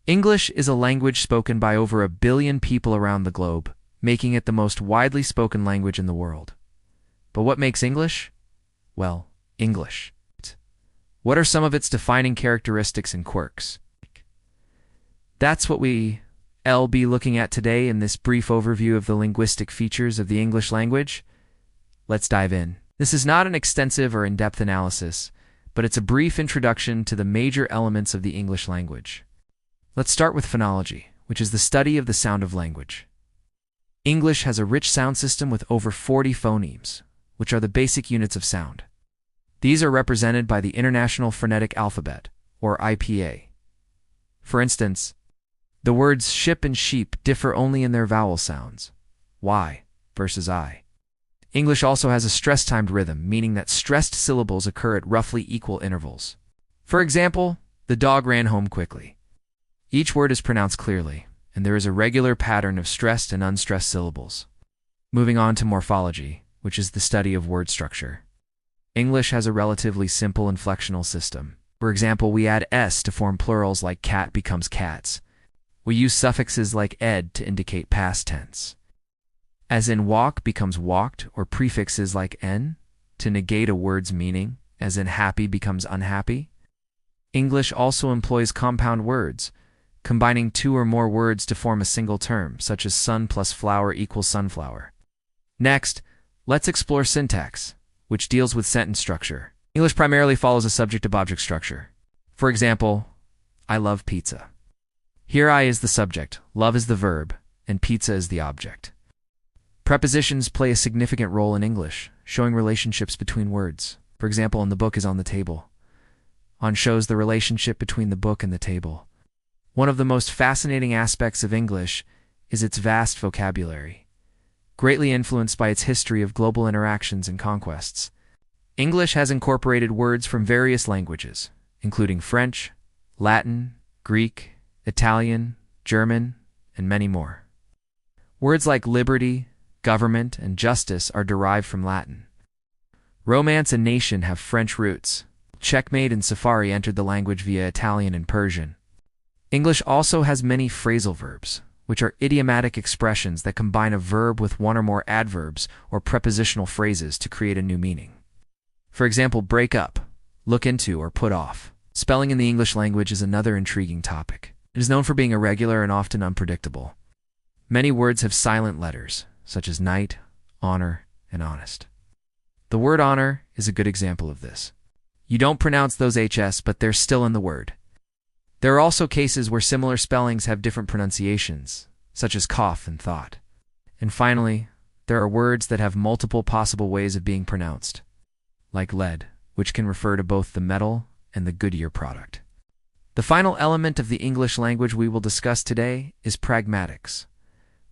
English is a language spoken by over 1 billion people around the globe, making it the most widely spoken language in the world. But what makes English? Well, English. What are some of its defining characteristics and quirks? That's what we'll be looking at today in this brief overview of the linguistic features of the English language. Let's dive in. This is not an extensive or in-depth analysis, but it's a brief introduction to the major elements of the English language. Let's start with phonology, which is the study of the sound of language. English has a rich sound system with over 40 phonemes, which are the basic units of sound. These are represented by the International Phonetic Alphabet, or IPA. For instance, the words ship and sheep differ only in their vowel sounds, Y versus I. English also has a stress-timed rhythm, meaning that stressed syllables occur at roughly equal intervals. For example, the dog ran home quickly. Each word is pronounced clearly, and there is a regular pattern of stressed and unstressed syllables. Moving on to morphology, which is the study of word structure. English has a relatively simple inflectional system. For example, we add s to form plurals like cat becomes cats. We use suffixes like ed to indicate past tense, as in walk becomes walked, or prefixes like n to negate a word's meaning, as in happy becomes unhappy. English also employs compound words, combining 2 or more words to form a single term, such as sun plus flower equals sunflower. Next, let's explore syntax, which deals with sentence structure. English primarily follows a subject-object structure. For example, I love pizza. Here I is the subject, love is the verb, and pizza is the object. Prepositions play a significant role in English, showing relationships between words. For example, in the book is on the table. On shows the relationship between the book and the table. One of the most fascinating aspects of English is its vast vocabulary, greatly influenced by its history of global interactions and conquests. English has incorporated words from various languages, including French, Latin, Greek, Italian, German, and many more. Words like liberty, government, and justice are derived from Latin. Romance and nation have French roots. Checkmate and safari entered the language via Italian and Persian. English also has many phrasal verbs, which are idiomatic expressions that combine a verb with 1 or more adverbs or prepositional phrases to create a new meaning. For example, break up, look into, or put off. Spelling in the English language is another intriguing topic. It is known for being irregular and often unpredictable. Many words have silent letters, such as knight, honor, and honest. The word honor is a good example of this. You don't pronounce those hs, but they're still in the word. There are also cases where similar spellings have different pronunciations, such as cough and thought. And finally, there are words that have multiple possible ways of being pronounced, like lead, which can refer to both the metal and the Goodyear product. The final element of the English language we will discuss today is pragmatics,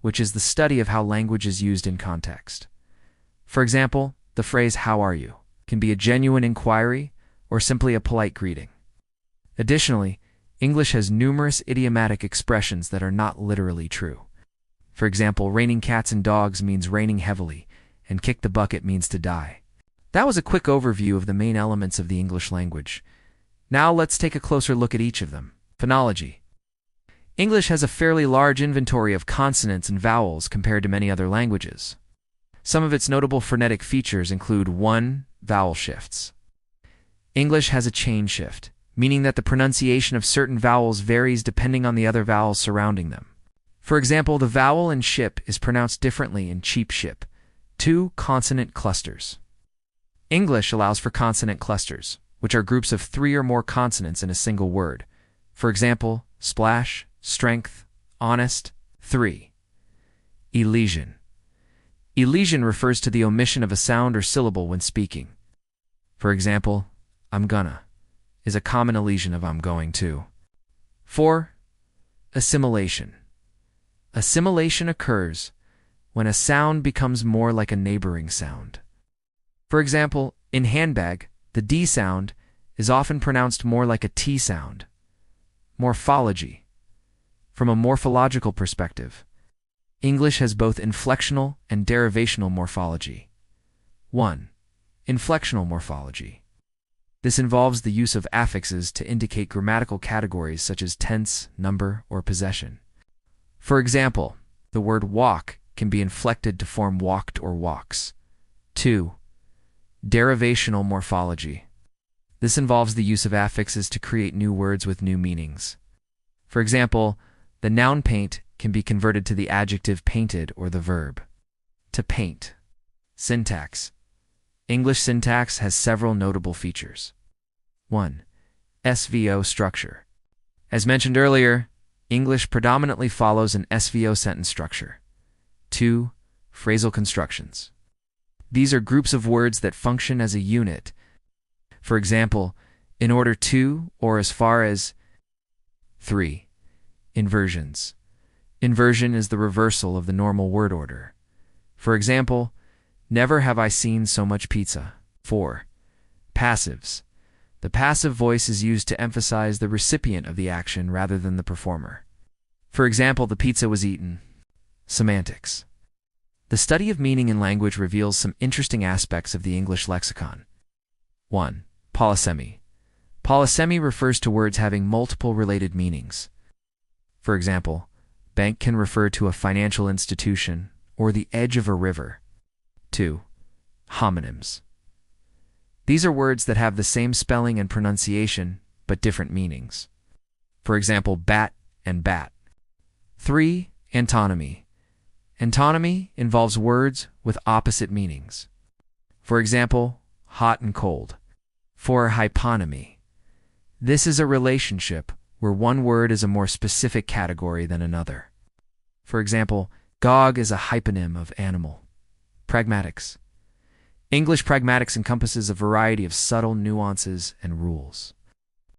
which is the study of how language is used in context. For example, the phrase "how are you" can be a genuine inquiry or simply a polite greeting. Additionally, English has numerous idiomatic expressions that are not literally true. For example, raining cats and dogs means raining heavily, and kick the bucket means to die. That was a quick overview of the main elements of the English language. Now let's take a closer look at each of them. Phonology. English has a fairly large inventory of consonants and vowels compared to many other languages. Some of its notable phonetic features include 1. Vowel shifts. English has a chain shift, meaning that the pronunciation of certain vowels varies depending on the other vowels surrounding them. For example, the vowel in ship is pronounced differently in cheap ship. 2. Consonant clusters. English allows for consonant clusters, which are groups of 3 or more consonants in a single word. For example, splash, strength, honest. 3. Elision. Elision refers to the omission of a sound or syllable when speaking. For example, I'm gonna is a common elision of I'm going to. 4. Assimilation. Assimilation occurs when a sound becomes more like a neighboring sound. For example, in handbag, the D sound is often pronounced more like a T sound. Morphology. From a morphological perspective, English has both inflectional and derivational morphology. 1. Inflectional morphology. This involves the use of affixes to indicate grammatical categories such as tense, number, or possession. For example, the word walk can be inflected to form walked or walks. 2. Derivational morphology. This involves the use of affixes to create new words with new meanings. For example, the noun paint can be converted to the adjective painted or the verb to paint. Syntax. English syntax has several notable features. 1. SVO structure. As mentioned earlier, English predominantly follows an SVO sentence structure. 2. Phrasal constructions. These are groups of words that function as a unit. For example, in order to or as far as. 3. Inversions. Inversion is the reversal of the normal word order. For example, never have I seen so much pizza. 4. Passives. The passive voice is used to emphasize the recipient of the action rather than the performer. For example, the pizza was eaten. Semantics. The study of meaning in language reveals some interesting aspects of the English lexicon. 1. Polysemy. Polysemy refers to words having multiple related meanings. For example, bank can refer to a financial institution or the edge of a river. 2. Homonyms. These are words that have the same spelling and pronunciation, but different meanings. For example, bat and bat. 3. Antonymy. Antonymy involves words with opposite meanings. For example, hot and cold. 4. Hyponymy. This is a relationship where one word is a more specific category than another. For example, dog is a hyponym of animal. Pragmatics. English pragmatics encompasses a variety of subtle nuances and rules.